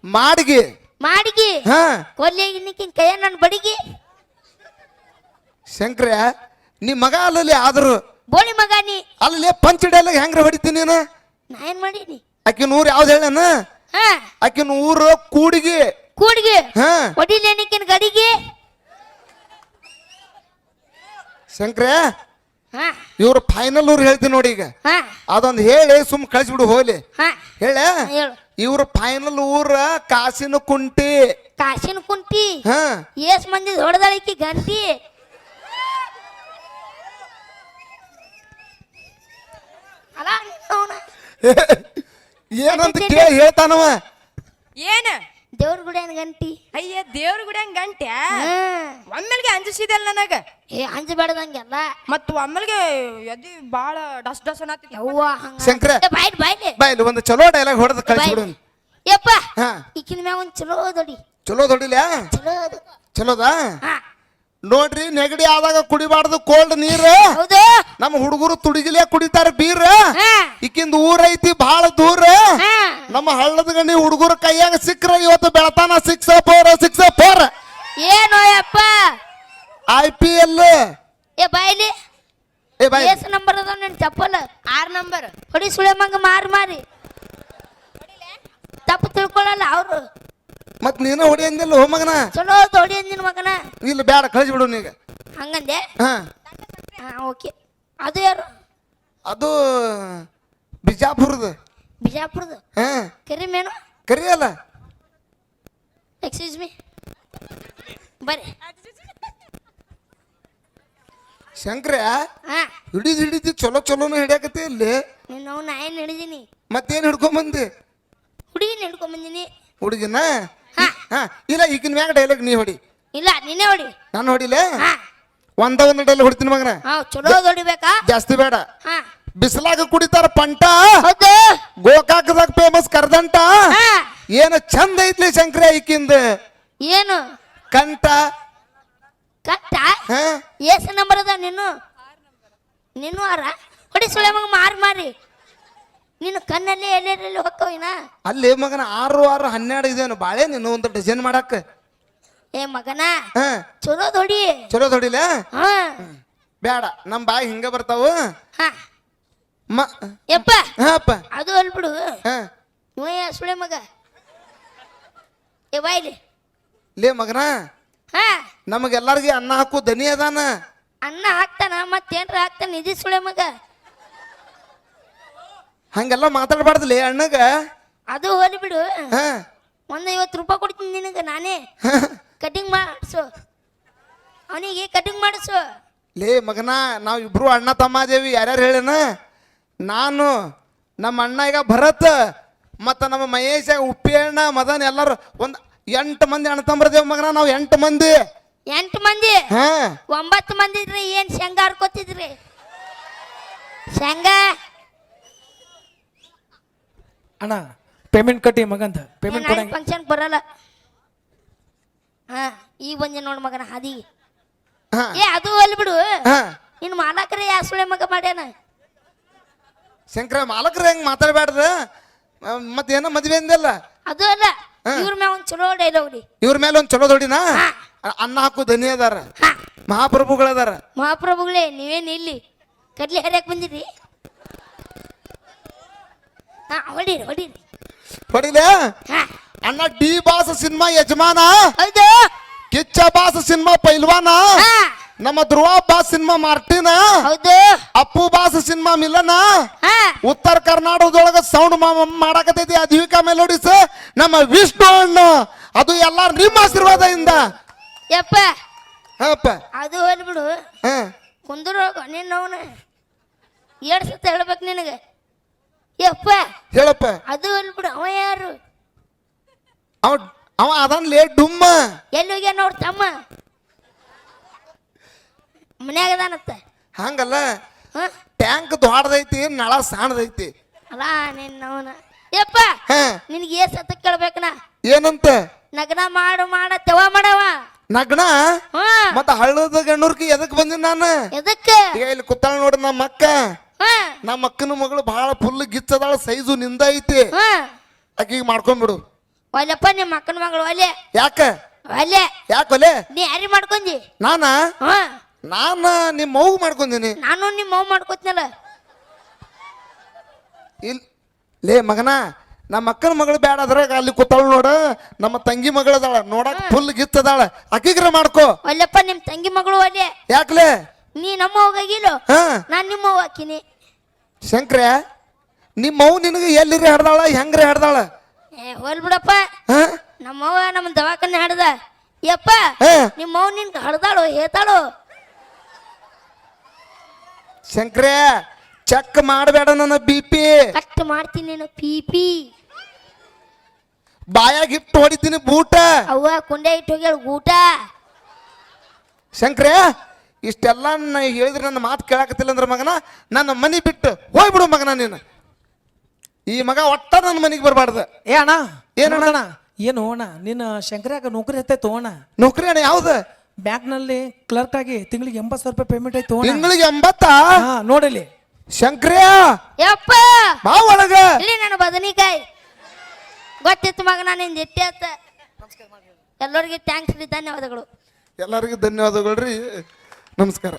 ಮಾಡಿಗಿ ಮಾಡಿಗಿ ಹಾ ಕೊಲ್ಲಿ ಇನ್ನಿಕ್ಕಿನ ಕೈಯ ನನ್ನ ಬಡಿಗಿ ಶಂಕ್ರ ನೀ ಮಗ ಅಲ್ಲಲ್ಲಿ ಆದ್ರು ಬೋಳಿ ಮಗ ನೀ ಅಲ್ಲಿ ಪಂಚಡೆಲ್ಲ ಹೆಂಗ್ರ ಹೊಡಿತೀನಿ ನೀನು ನಾ ಏನ್ ಮಾಡೀನಿ ಆಕಿನ ಊರು ಯಾವ್ದು ಹೇಳನ ಹಾ ಆಕಿನ ಊರು ಕೂಡಿಗಿ ಕೂಡ್ಗಿ ಹಾ ಹೊಡಿಲೇನಿಕ್ಕಿನ ಗಡಿಗೆ ಶಂಕ್ರ ಹಾ ಇವ್ರು ಫೈನಲ್ ಊರು ಹೇಳ್ತೀನಿ ನೋಡಿ ಈಗ ಹಾ ಅದೊಂದು ಹೇಳಿ ಸುಮ್ ಕಳಿಸ್ಬಿಡು ಹೋಗ್ಲಿ ಹಾ ಹೇಳ ಹೇಳು ಇವ್ರ ಫೈನಲ್ ಊರ ಕಾಸಿನ ಕುಂಟಿ ಕಾಸಿನ ಕುಂಟಿ ಹಾ ಏಸ್ ಮಂದಿ ಹೊಡೆದಳಿಕಿ ಗಂಟಿ ಅಲ್ಲ ಅವ್ನ ಏನಂತ ಕೇಳಿ ಹೇಳ್ತಾನವ ಏನ ದೇವ್ರ ಗುಡಿಯನ್ ಗಂಟಿ ಅಯ್ಯ ದೇವ್ರ ಗುಡಿಯಂಗ್ ಗಂಟೆ ಹಾ. ಒಮ್ಮೆಲ್ಗೆ ಅಂಜಿಸಿದಲ್ಲ ನನಗ ಏ ಅಂಜಬೇಡದಂಗೆಲ್ಲ ಮತ್ ಒಮ್ಮೆಲ್ಗೆ ಎದಿ ಬಾಳ ಡಸ್ ಡಸ್ ಅನ್ನತ್ತಿತ್ತು ಯವ್ವ ಹಂಗ ಶಂಕ್ರ ಬಾಯ್ಲಿ ಬಾಯ್ಲಿ ಬಾಯ್ಲಿ ಒಂದು ಚಲೋ ಡೈಲಾಗ್ ಹೊಡೆದು ಕಳಿಸ್ಬಿಡು ಯಪ್ಪ ಹಾ ಈಕಿನ ಮ್ಯಾಗ ಒಂದ್ ಚಲೋ ದೊಡಿ ಚಲೋ ದೊಡ್ಡಿಲ್ಲ ಚಲೋ ಅದು. ಚಲೋದಾ ಹಾ ನೋಡ್ರಿ ನೆಗಡಿ ಆದಾಗ ಕುಡಿಬಾರ್ದು ಕೋಲ್ಡ್ ನೀರು ಹೌದು ನಮ್ಮ ಹುಡುಗರು ತುಡಿಗಿಲೆ ಕುಡಿತಾರ ಬೀರ್ ಹಾ ಈಕಿಂದ ಊರೈತಿ ಬಹಳ ದೂರ ಹಾ ನಮ್ಮ ಹಳ್ಳದ ಗಣಿ ಹುಡುಗರ ಕೈಯಾಗ ಸಿಕ್ಕ್ರ ಇವತ್ತು ಬೆಳತಾನ 6-4 ಏನೋ ಯಪ್ಪ IPL ಏ ಬಾಯ್ಲಿ ಏ ಬಾಯ್ ಏಸ್ ನಂಬರ್ ಅದಾವ ನಿನ್ ಚಪ್ಪಲ್ 6 ನಂಬರ್ ಹೊಡಿ ಸುಳೆ ಮಂಗ ಮಾರಿ ತಪ್ಪು ತಿಳ್ಕೊಳ್ಳಲ್ಲ ಅವ್ರು ಮತ್ ನೀನ ಹೊಡಿ ಅಂದಿಲ್ಲ ಹೋ ಮಗನ ಚಲೋ ದೊಡಿ ಅಂದಿನ ಮಗನ ಇಲ್ಲ ಬ್ಯಾಡ ಕಳಿಸ್ಬಿಡು ನೀಗ ಹಂಗಂದೆ ಹಾ ಹಾ ಓಕೆ ಅದು ಯಾರು ಅದು ಬಿಜಾಪುರದ ಬಿಜಾಪುರದ ಹಾ ಕರಿಮೇನು ಕರಿಯಲ್ಲ ಎಕ್ಸ್ಕ್ಯೂಸ್ ಮೀ ಬರ್ರಿ ಶಂಕ್ರ ಹಾ ಹಿಡಿದು ಚಲೋ ಚಲೋನ ಹಿಡಿಯಾಕತ್ತಿ ಇಲ್ಲಿ ನೀನು ನಾವು ನಾ ಏನು ಹಿಡಿದೀನಿ ಮತ್ತೇನ್ ಹಿಡ್ಕೊಂಬಂದಿ ಹುಡುಗಿನ ಹಿಡ್ಕೊಂಡ್ ಬಂದೀನಿ ಹುಡುಗಿನ ಹಾ ಹಾ ಇಲ್ಲ ಈಗಿನ ಮ್ಯಾಗ ಡೈಲಾಗ್ ನೀ ಹೊಡಿ ಇಲ್ಲ ನೀನೇ ಹೊಡಿ ನಾನು ಹೊಡಿಲೆ ಹಾ ಒಂದು ಡೈಲಾಗ್ ಹೊಡಿತೀನಿ ಮಗನ ಹಾ ಚಲೋ ಹೊಡಿಬೇಕಾ ಜಾಸ್ತಿ ಬೇಡ ಹಾ ಬಿಸಿಲಾಗ ಕುಡಿತಾರ ಪಂಟ ಹೌದು ಗೋಕಾಕದಾಗ ಫೇಮಸ್ ಕರ್ದಂಟ ಹಾ ಏನ ಚಂದ ಐತ್ಲಿ ಶಂಕ್ರ ಈಕಿಂದ ಏನು ಕಂಠ ಕಟ್ಟ ಹಾ ಏಸ ನಂಬರ್ ಅದ ನೀನು ಆರ ಹೊಡಿ ಸುಳೆ ಮಗ ಮಾರಿ ನೀನು ಕಣ್ಣಲ್ಲಿ ಎಲ್ಲೆಲ್ಲಿ ಹೋಗ್ತವಿನ ಅಲ್ಲಿ ಮಗನ 6-6-12 ಇದೇನು ಬಾಳೆ ನೀನು ಒಂದು ಡಿಸೈನ್ ಮಾಡಕ್ ಏ ಮಗನ ಹಾ ಚಲೋ ಹೊಡಿ ಚಲೋ ಹೊಡಿಲ ಹಾ ಬ್ಯಾಡ ನಮ್ ಬಾಯಿ ಹಿಂಗ ಬರ್ತಾವ ಹಾ ಮ ಯಪ್ಪ ಹಾಪ್ಪ ಅದು ಅಲ್ಬಿಡು ಹಾ ಇವ ಸುಳೆ ಮಗ ಏ ಬಾಯ್ಲಿ ಲೇ ಮಗನ ಹಾ ನಮಗೆಲ್ಲರಿಗೆ ಅನ್ನ ಹಾಕು ದನಿ ಅದಾನ ಅನ್ನ ಹಾಕ್ತಾನ ಮತ್ತೇನ್ರ ಹಾಕ್ತಾನ ನಿಜ ಸುಳೆ ಮಗ ಹಂಗೆಲ್ಲ ಮಾತಾಡ್ಬಾರ್ದಲಿ ಅಣ್ಣಗ ಅದು ಹೋಲಿ ಬಿಡು ಹಾ ಒಂದು 50 ರೂಪಾಯಿ ಕೊಡ್ತೀನಿ ನಿನಗೆ ನಾನೇ ಕಟಿಂಗ್ ಮಾಡಿಸು ಅವನಿಗೆ ಕಟಿಂಗ್ ಮಾಡಿಸು ಲೇ ಮಗನ ನಾವ್ ಇಬ್ರು ಅಣ್ಣ ತಮ್ಮ ದೇವಿ ಯಾರ್ಯಾರು ಹೇಳೇನ ನಾನು ನಮ್ಮ ಅಣ್ಣ ಈಗ ಭರತ್ ಮತ್ತ ನಮ್ಮ ಮಹೇಶ ಉಪ್ಪಿ ಅಣ್ಣ ಮದನ್ ಎಲ್ಲಾರು ಒಂದ್ 8 ಮಂದಿ ಅಣ್ಣ ತಮ್ಮರದೇವ್ ಮಗನ ನಾವು 8 ಮಂದಿ 8 ಮಂದಿ ಹಾ 9 ಮಂದಿ ಇದ್ರಿ ಏನ್ ಶೇಂಗಾ ಹರ್ಕೋತಿದ್ರಿ ಶೇಂಗಾ ಅಣ್ಣ ಪೇಮೆಂಟ್ ಕಟ್ಟಿ ಮಗಂತ ಪೇಮೆಂಟ್ ಕೊಡಂಗ ಫಂಕ್ಷನ್ ಬರಲ್ಲ ಹಾ ಈಗ ಬಂದೆ ನೋಡ್ ಮಗನ ಹಾದಿ ಹಾ ಏ ಅದು ಹೋಲಿ ಬಿಡು ಹಾ ನಿನ್ ಮಾಲಕರೇ ಯಾ ಸುಳೆ ಮಗ ಮಾಡ್ಯಾನ ಶಂಕರ ಮಾಲಕ್ರ ಹೆಂಗ್ ಮಾತಾಡ್ಬ್ಯಾಡ್ದ ಮತ್ತೇನ ಮದ್ವೆ ಅಂದಲ್ಲ ಅದು ಅಲ್ಲ ಇವ್ರ ಮ್ಯಾಗ ಒಂದ್ ಚಲೋ ಡೈಲಾಗ್ ಹೊಡಿ ಇವ್ರ ಮೇಲೆ ಒಂದ್ ಚಲೋ ದೊಡ್ಡಿನ ಹಾ. ಅನ್ನ ಹಾಕು ಧನಿ ಅದಾರ ಹಾ ಮಹಾಪ್ರಭುಗಳದಾರ ಮಹಾಪ್ರಭುಗಳೇ ನೀವೇನ್ ಇಲ್ಲಿ ಕಡ್ಲಿ ಹರಿಯಕ್ ಬಂದಿರಿ ಹಾ ಹೊಡೀರಿ ಹೊಡಿಲೆ ಹಾ ಅಣ್ಣ ಡಿ ಬಾಸ್ ಸಿನಿಮಾ ಯಜಮಾನ ಹೌದು ಕಿಚ್ಚ ಬಾಸ್ ಸಿನಿಮಾ ಪೈಲ್ವಾನ ಹಾ ನಮ್ಮ ಧ್ರುವ ಬಾಸ್ ಸಿನಿಮಾ ಮಾರ್ಟಿನ ಹೌದು ಅಪ್ಪು ಬಾಸ್ ಸಿನಿಮಾ ಮಿಲನ ಹಾ ಉತ್ತರ ಕರ್ನಾಟಕದೊಳಗ ಸೌಂಡ್ ಮಾಡಕತೈತಿ ಅದ್ವಿಕಾ ಮೆಲೋಡಿಸ್ ನಮ್ಮ ವಿಷ್ಣು ಅಣ್ಣ ಅದು ಎಲ್ಲ ನಿಮ್ಮ ಆಶೀರ್ವಾದದಿಂದ ಯಪ್ಪ ಹಪ್ಪ ಅದು ಹೋಲಿ ಬಿಡು ಹ ಕುಂದ್ರೋಗ ನೀನು ಅವನು 2 ಸತ ಹೇಳ್ಬೇಕು ನಿನಗೆ ಯಪ್ಪ ಹೇಳಪ್ಪ ಅದು ಹೋಲಿ ಬಿಡು ಅವ ಯಾರು ಅವ ಅವ ಅದನ್ ಲೇ ಡುಮ್ಮ ಎಲ್ಲಿ ಹೋಗ್ಯಾನ ನೋಡ್ ತಮ್ಮ ಮನ್ಯಾಗ ಅದಾನತ್ತ ಹಂಗಲ್ಲ ಹ ಟ್ಯಾಂಕ್ ದೊಡ್ಡದೈತಿ ನಳ ಸಣ್ಣದೈತಿ ಅಲ್ಲ ನಿನ್ನವನ ಯಪ್ಪ ಹ ನಿನಗೆ ಏ ಸತ ಕೇಳ್ಬೇಕನ ಏನಂತ ನಗನ ಮಾಡ ತೆವ ಮಾಡವ ನಗ್ನ ಹ ಮತ್ತ ಹಳ್ಳದ ಗಣ್ಣೂರ್ಕಿ ಎದಕ್ ಬಂದಿನ ನಾನು ಎದಕ್ಕೆ ಈಗ ಇಲ್ಲಿ ಕೂತಾಳ ನೋಡ್ರಿ ನಮ್ಮ ಅಕ್ಕ ಹ ನಮ್ಮ ಅಕ್ಕನ ಮಗಳು ಬಹಳ ಫುಲ್ ಗಿಚ್ಚದಾಳ ಸೈಜು ನಿಂದ ಐತಿ ಹ ಆಕಿಗೆ ಮಾಡ್ಕೊಂಡ್ಬಿಡು ಒಲ್ಲೆಪ್ಪ ನಿಮ್ಮ ಅಕ್ಕನ ಮಗಳು ಒಲ್ಲೆ ಯಾಕ ಒಲ್ಲೆ ಯಾಕೊಲೆ ನೀ ಯಾರಿ ಮಾಡ್ಕೊಂಡಿ ನಾನ ಹಾ ನಾನು ನಿಮ್ಮ ಮಗು ಮಾಡ್ಕೊಂದಿನಿ ನಾನು ನಿಮ್ಮ ಮವ್ ಮಾಡ್ಕೋತ್ನಲ್ಲ ಇಲ್ ಲೇ ಮಗನ ನಮ್ಮ ಅಕ್ಕನ ಮಗಳು ಬೇಡ ಅದ್ರಾಗ ಅಲ್ಲಿ ಕೂತಾಳ ನೋಡ ನಮ್ಮ ತಂಗಿ ಮಗಳದಾಳ ನೋಡಕ್ ಫುಲ್ ಗಿತ್ತದಾಳ ಅಕ್ಕಿಗ್ರ ಮಾಡ್ಕೋ ಒಲ್ಲೆಪ್ಪ ನಿಮ್ಮ ತಂಗಿ ಮಗಳು ಒಲ್ಲೆ ಯಾಕ್ಲೆ ನೀ ನಮ್ಮ ಹೋಗಿಲ್ಲೋ ಹಾ ನಾನು ನಿಮ್ಮ ಅವ್ವ ಹಾಕಿನಿ ಶಂಕ್ರ ನಿಮ್ಮ ಮಗು ನಿನಗೆ ಎಲ್ಲಿರಿ ಹಡ್ದಾಳ ಹೆಂಗ್ರಿ ಹಡ್ದಾಳ ಏ ಹೋಲ್ ಬಿಡಪ್ಪ ಹಾ ನಮ್ಮವ್ವ ನಮ್ಮ ದವಾಖಾನೆ ಹಡ್ದ ಯಪ್ಪ ಹಾ ನಿಮ್ಮ ಅವ್ವ ನಿನ್ ಹಡ್ದಾಳು ಹೇಳ್ತಾಳು ಶಂಕ್ರ ಚೆಕ್ ಮಾಡಬೇಡ ನನ್ನ ಬಿ ಪಿ ಕಟ್ ಮಾಡ್ತೀನಿ ನೀನು ಪಿ ಬಾಯಾಗ ಇಟ್ಟು ಹೊಡಿತೀನಿ ಬೂಟ ಅವ್ವ ಕುಂಡೆ ಇಟ್ಟು ಹೋಗ್ಯಾಳ ಊಟ ಶಂಕ್ರ ಇಷ್ಟೆಲ್ಲ ನಾ ಹೇಳಿದ್ರೆ ನನ್ನ ಮಾತು ಕೇಳಾಕತ್ತಿಲ್ಲ ಅಂದ್ರೆ ಮಗನ ನನ್ನ ಮನೆ ಬಿಟ್ಟು ಹೋಗ್ಬಿಡು ಮಗನ ನೀನು ಈ ಮಗ ಒಟ್ಟ ನನ್ನ ಮನೆಗೆ ಬರಬಾರ್ದು ಏ ಅಣ್ಣ ಏನಣ್ಣ? ಅಣ್ಣ ಏನು ಅಣ್ಣ ನಿನ್ನ ಶಂಕರ್ಯಾಗ ನೌಕರಿ ಹತ್ತೈತೋ ಅಣ್ಣ ನೌಕರಿ ಅಣ್ಣ ಯಾವ್ದು ಬ್ಯಾಂಕ್ನಲ್ಲಿ ಕ್ಲರ್ಕ್ ಆಗಿ ತಿಂಗಳಿಗೆ 80,000 ರೂಪಾಯಿ ಪೇಮೆಂಟ್ ಆಯ್ತು ಅಣ್ಣ ತಿಂಗಳಿಗೆ 80 ಹಾ ನೋಡಲಿ ಶಂಕ್ರ ಯಪ್ಪ ಬಾ ಒಳಗ ಇಲ್ಲಿ ನನ್ನ ಬದನಿಕಾಯಿ ಗೊತ್ತಿತ್ತು ಮಗ ನಾನು ನಿಂದ ಎಟ್ಟೆ ಆತ ಎಲ್ಲರಿಗೆ ಥ್ಯಾಂಕ್ಸ್ ರೀ ಧನ್ಯವಾದಗಳು ಎಲ್ಲರಿಗೂ ಧನ್ಯವಾದಗಳು ರೀ ನಮಸ್ಕಾರ